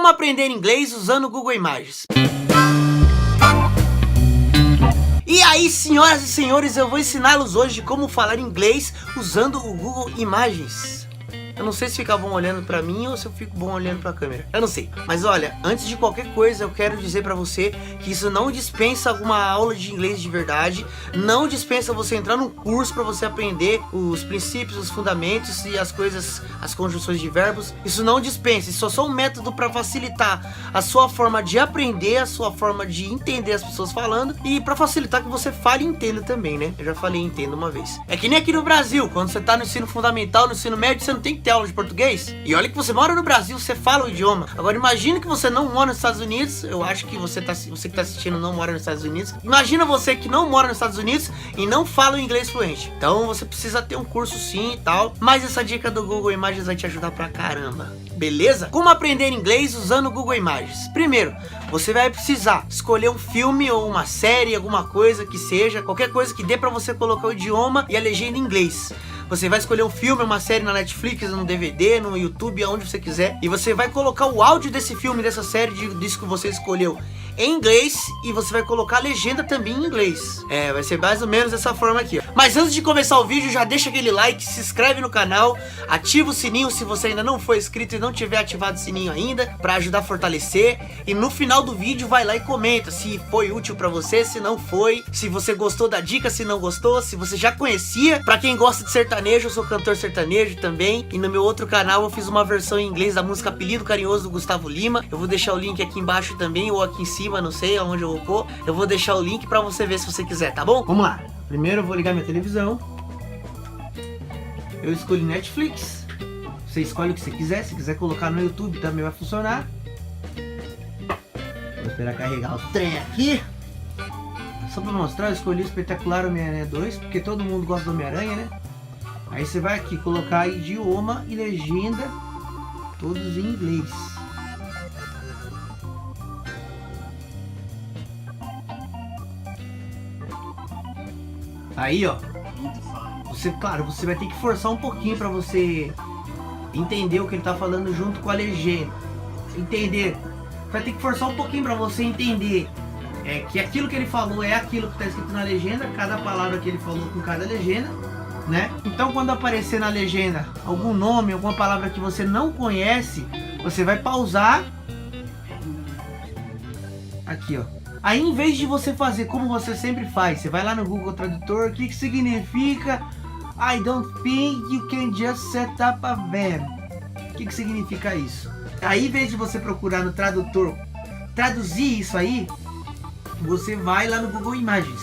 Como aprender inglês usando o Google Imagens. E aí, senhoras e senhores, eu vou ensiná-los hoje como falar inglês usando o Google Imagens. Eu não sei se fica bom olhando pra mim ou se eu fico bom olhando pra câmera. Eu não sei. Mas olha, antes de qualquer coisa, eu quero dizer pra você que isso não dispensa alguma aula de inglês de verdade. Não dispensa você entrar num curso pra você aprender os princípios, os fundamentos e as coisas, as conjunções de verbos. Isso não dispensa. Isso é só um método pra facilitar a sua forma de aprender, a sua forma de entender as pessoas falando e pra facilitar que você fale e entenda também, né? Eu já falei entenda uma vez. É que nem aqui no Brasil, quando você tá no ensino fundamental, no ensino médio, você não tem que ter aula de português. E olha que você mora no Brasil, você fala o idioma. Agora imagina que você não mora nos Estados Unidos. Eu acho que você que tá assistindo não mora nos Estados Unidos. Imagina você que não mora nos Estados Unidos e não fala o inglês fluente. Então você precisa ter um curso sim e tal. Mas essa dica do Google Imagens vai te ajudar pra caramba. Beleza? Como aprender inglês usando o Google Imagens? Primeiro, você vai precisar escolher um filme ou uma série, alguma coisa que seja, qualquer coisa que dê pra você colocar o idioma e a legenda em inglês. Você vai escolher um filme, uma série na Netflix, no DVD, no YouTube, aonde você quiser. E você vai colocar o áudio desse filme, dessa série, disso que você escolheu em inglês. E você vai colocar a legenda também em inglês. Vai ser mais ou menos dessa forma aqui, ó. Mas antes de começar o vídeo, já deixa aquele like, se inscreve no canal, ativa o sininho se você ainda não for inscrito e não tiver ativado o sininho ainda, pra ajudar a fortalecer. E no final do vídeo vai lá e comenta se foi útil pra você, se não foi, se você gostou da dica, se não gostou, se você já conhecia. Pra quem gosta de sertanejo, eu sou cantor sertanejo também. E no meu outro canal eu fiz uma versão em inglês da música Apelido Carinhoso do Gustavo Lima. Eu vou deixar o link aqui embaixo também, ou aqui em cima, não sei aonde eu vou pôr. Eu vou deixar o link pra você ver se você quiser, tá bom? Vamos lá. Primeiro eu vou ligar minha televisão. Eu escolhi Netflix. Você escolhe o que você quiser. Se quiser colocar no YouTube também vai funcionar. Vou esperar carregar o trem aqui. Só pra mostrar, eu escolhi o Espetacular Homem-Aranha 2, porque todo mundo gosta do Homem-Aranha, né? Aí você vai aqui colocar idioma e legenda, todos em inglês. Aí, ó, claro, você vai ter que forçar um pouquinho para você entender o que ele tá falando junto com a legenda. Entender. Vai ter que forçar um pouquinho para você entender que aquilo que ele falou é aquilo que tá escrito na legenda, cada palavra que ele falou com cada legenda, né? Então quando aparecer na legenda algum nome, alguma palavra que você não conhece, você vai pausar aqui, ó. Aí em vez de você fazer como você sempre faz, você vai lá no Google Tradutor, o que significa I don't think you can just set up a van? O que significa isso? Aí em vez de você procurar no tradutor, traduzir isso aí, você vai lá no Google Imagens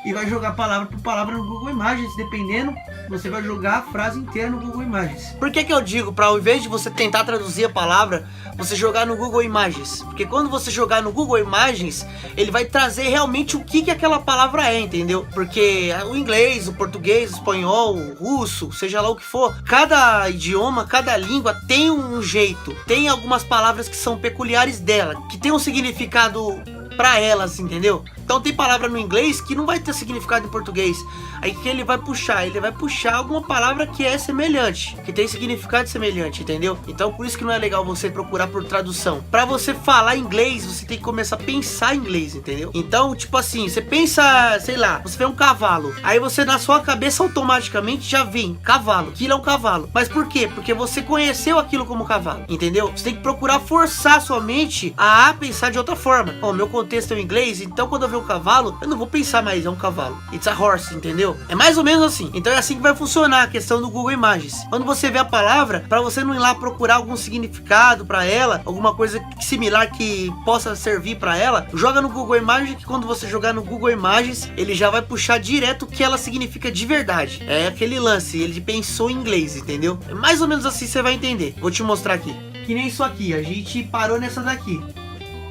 e vai jogar palavra por palavra no Google Imagens, dependendo, você vai jogar a frase inteira no Google Imagens. Por que eu digo para ao invés de você tentar traduzir a palavra, você jogar no Google Imagens? Porque quando você jogar no Google Imagens, ele vai trazer realmente o que aquela palavra é, entendeu? Porque o inglês, o português, o espanhol, o russo, seja lá o que for, cada idioma, cada língua tem um jeito, tem algumas palavras que são peculiares dela, que tem um significado pra elas, entendeu? Então tem palavra no inglês que não vai ter significado em português. Aí que ele vai puxar? Ele vai puxar alguma palavra que é semelhante, que tem significado semelhante, entendeu? Então por isso que não é legal você procurar por tradução. Pra você falar inglês, você tem que começar a pensar em inglês, entendeu? Então, tipo assim, você pensa, sei lá, você vê um cavalo. Aí você na sua cabeça automaticamente já vem cavalo. Aquilo é um cavalo. Mas por quê? Porque você conheceu aquilo como cavalo, entendeu? Você tem que procurar forçar sua mente a pensar de outra forma. Ó, meu contexto é o inglês, então quando eu ver um cavalo, eu não vou pensar mais, é um cavalo. It's a horse, entendeu? É mais ou menos assim. Então é assim que vai funcionar a questão do Google Imagens. Quando você vê a palavra, para você não ir lá procurar algum significado para ela, alguma coisa similar que possa servir para ela, joga no Google Imagens, que quando você jogar no Google Imagens, ele já vai puxar direto o que ela significa de verdade. É aquele lance, ele pensou em inglês, entendeu? É mais ou menos assim, você vai entender. Vou te mostrar aqui. Que nem isso aqui, a gente parou nessa daqui.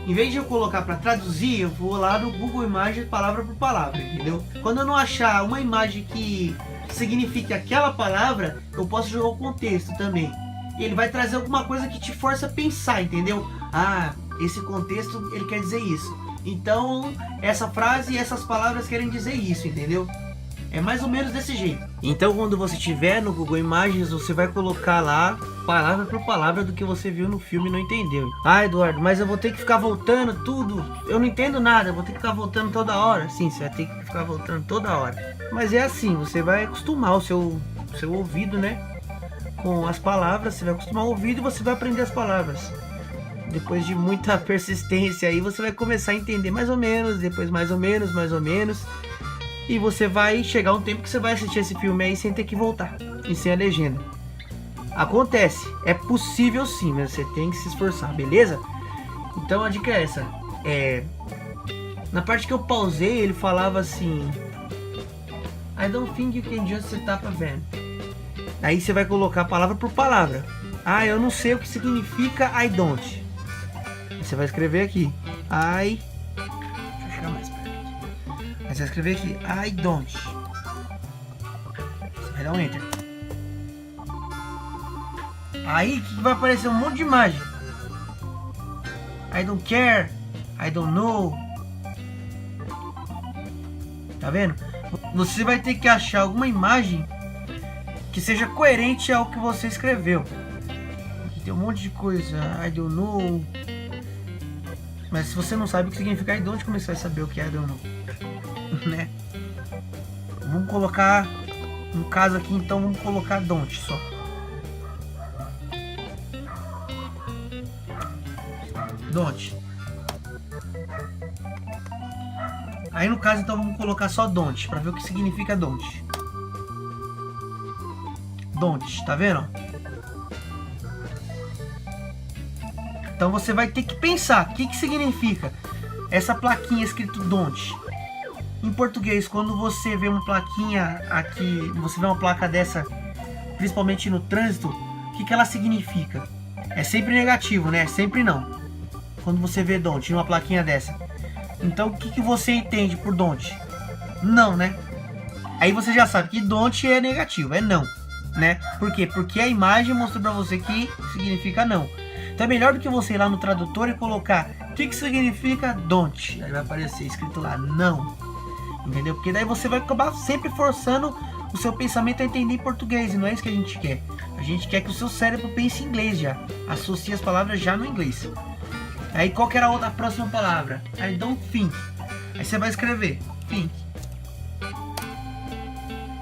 Em vez de eu colocar para traduzir, eu vou lá no Google Imagens palavra por palavra, entendeu? Quando eu não achar uma imagem que signifique aquela palavra, eu posso jogar o contexto também. E ele vai trazer alguma coisa que te força a pensar, entendeu? Ah, esse contexto ele quer dizer isso. Então, essa frase e essas palavras querem dizer isso, entendeu? É mais ou menos desse jeito. Então, quando você estiver no Google Imagens, você vai colocar lá palavra por palavra do que você viu no filme e não entendeu. Ah, Eduardo, mas eu vou ter que ficar voltando tudo. Eu não entendo nada, eu vou ter que ficar voltando toda hora. Sim, você vai ter que ficar voltando toda hora. Mas é assim, você vai acostumar o seu ouvido, né? Com as palavras, você vai acostumar o ouvido e você vai aprender as palavras. Depois de muita persistência aí, você vai começar a entender mais ou menos, depois mais ou menos. E você vai chegar um tempo que você vai assistir esse filme aí sem ter que voltar. E sem a legenda. Acontece, é possível sim, mas você tem que se esforçar, beleza? Então a dica é essa. Na parte que eu pausei, ele falava assim: I don't think you can just set up a van. Aí você vai colocar palavra por palavra. Ah, eu não sei o que significa I don't. Você vai escrever aqui Deixa eu chegar mais perto. Aí você vai escrever aqui I don't. Você vai dar um enter. Aí que vai aparecer um monte de imagem. I don't care, I don't know. Tá vendo? Você vai ter que achar alguma imagem que seja coerente ao que você escreveu. Aqui tem um monte de coisa. I don't know. Mas se você não sabe o que significa I don't, como você vai saber o que é I don't know? Né? Vamos colocar, no caso aqui então, vamos colocar don't só. Don't. Aí no caso então vamos colocar só don't, para ver o que significa don't. Don't, tá vendo? Então você vai ter que pensar, o que significa essa plaquinha escrito don't. Em português, quando você vê uma plaquinha aqui, você vê uma placa dessa, principalmente no trânsito, o que ela significa? É sempre negativo, né? Sempre não. Quando você vê don't numa plaquinha dessa. Então o que você entende por don't? Não, né? Aí você já sabe que don't é negativo, é não, né? Por quê? Porque a imagem mostrou pra você que significa não. Então é melhor do que você ir lá no tradutor e colocar o que significa don't. Aí vai aparecer escrito lá não. Entendeu? Porque daí você vai acabar sempre forçando o seu pensamento a entender em português. E não é isso que a gente quer. A gente quer que o seu cérebro pense em inglês já. Associe as palavras já no inglês. Aí qual que era a próxima palavra? I don't think. Aí você vai escrever think.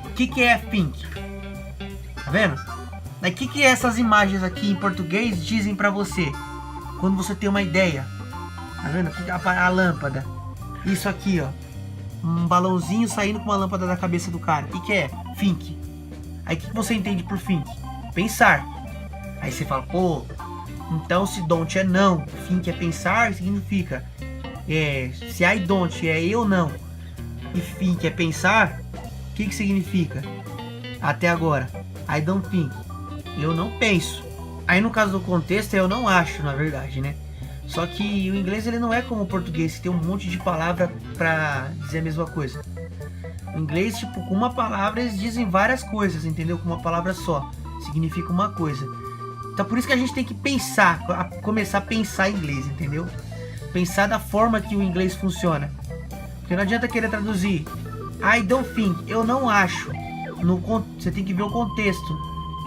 O que é think? Tá vendo? Aí o que essas imagens aqui em português dizem pra você? Quando você tem uma ideia. Tá vendo? A lâmpada. Isso aqui, ó. Um balãozinho saindo com uma lâmpada da cabeça do cara. O que é? Think. Aí o que você entende por think? Pensar. Aí você fala, pô, então se don't é não, think é pensar, significa se I don't é eu não e think é pensar, o que significa? Até agora, I don't think, eu não penso. Aí no caso do contexto eu não acho, na verdade, né? Só que o inglês ele não é como o português, que tem um monte de palavra pra dizer a mesma coisa. O inglês, tipo, com uma palavra eles dizem várias coisas, entendeu? Com uma palavra só, significa uma coisa. Então por isso que a gente tem que pensar, começar a pensar em inglês, entendeu? Pensar da forma que o inglês funciona. Porque não adianta querer traduzir I don't think, eu não acho. Você tem que ver o contexto.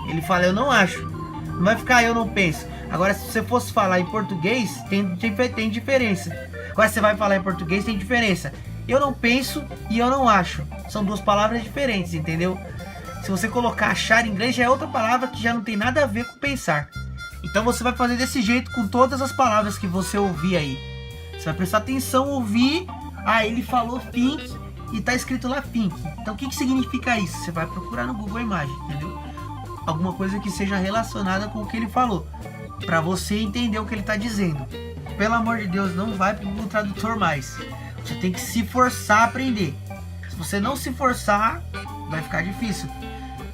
Ele fala eu não acho. Não vai ficar eu não penso. Agora se você fosse falar em português, tem diferença. Agora você vai falar em português, tem diferença. Eu não penso e eu não acho. São duas palavras diferentes, entendeu? Se você colocar achar em inglês, já é outra palavra que já não tem nada a ver com pensar. Então você vai fazer desse jeito com todas as palavras que você ouvir aí. Você vai prestar atenção, ouvir. Ah, ele falou think e tá escrito lá think. Então o que significa isso? Você vai procurar no Google Imagens, entendeu? Alguma coisa que seja relacionada com o que ele falou. Pra você entender o que ele tá dizendo. Pelo amor de Deus, não vai pro Google Tradutor mais. Você tem que se forçar a aprender. Se você não se forçar, vai ficar difícil.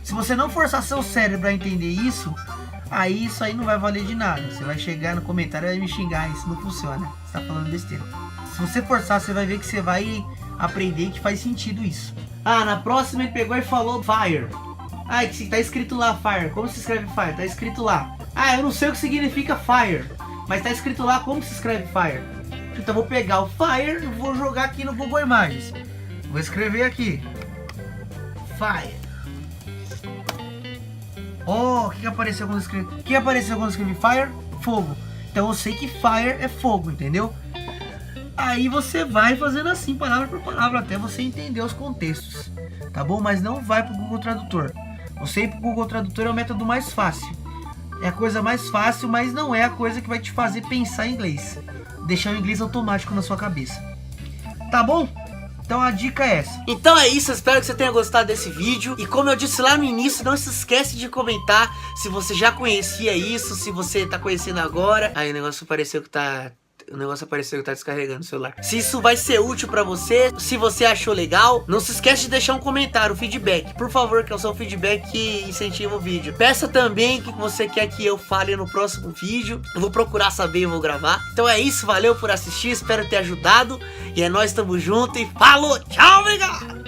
Se você não forçar seu cérebro a entender isso, aí isso aí não vai valer de nada. Você vai chegar no comentário e vai me xingar, isso não funciona. Você tá falando besteira. Se você forçar, você vai ver que você vai aprender que faz sentido isso. Ah, na próxima ele pegou e falou fire. Ah, que tá escrito lá fire. Como se escreve fire? Tá escrito lá. Ah, eu não sei o que significa fire, mas tá escrito lá como se escreve fire. Então eu vou pegar o fire e vou jogar aqui no Google Imagens. Vou escrever aqui fire. Oh, o que apareceu quando eu escrevi? O que apareceu quando eu escrevi fire? Fogo. Então eu sei que fire é fogo, entendeu? Aí você vai fazendo assim, palavra por palavra, até você entender os contextos, tá bom? Mas não vai pro Google Tradutor. Você ir pro Google Tradutor é o método mais fácil. É a coisa mais fácil, mas não é a coisa que vai te fazer pensar em inglês. Deixar o inglês automático na sua cabeça. Tá bom? Então a dica é essa. Então é isso, espero que você tenha gostado desse vídeo. E como eu disse lá no início, não se esquece de comentar se você já conhecia isso, se você tá conhecendo agora. Aí o negócio apareceu que tá descarregando o celular. Se isso vai ser útil pra você, se você achou legal, não se esquece de deixar um comentário, feedback. Por favor, que é o seu feedback que incentiva o vídeo. Peça também o que você quer que eu fale no próximo vídeo. Eu vou procurar saber e vou gravar. Então é isso, valeu por assistir, espero ter ajudado. E é nóis, tamo junto e falou, tchau, obrigado!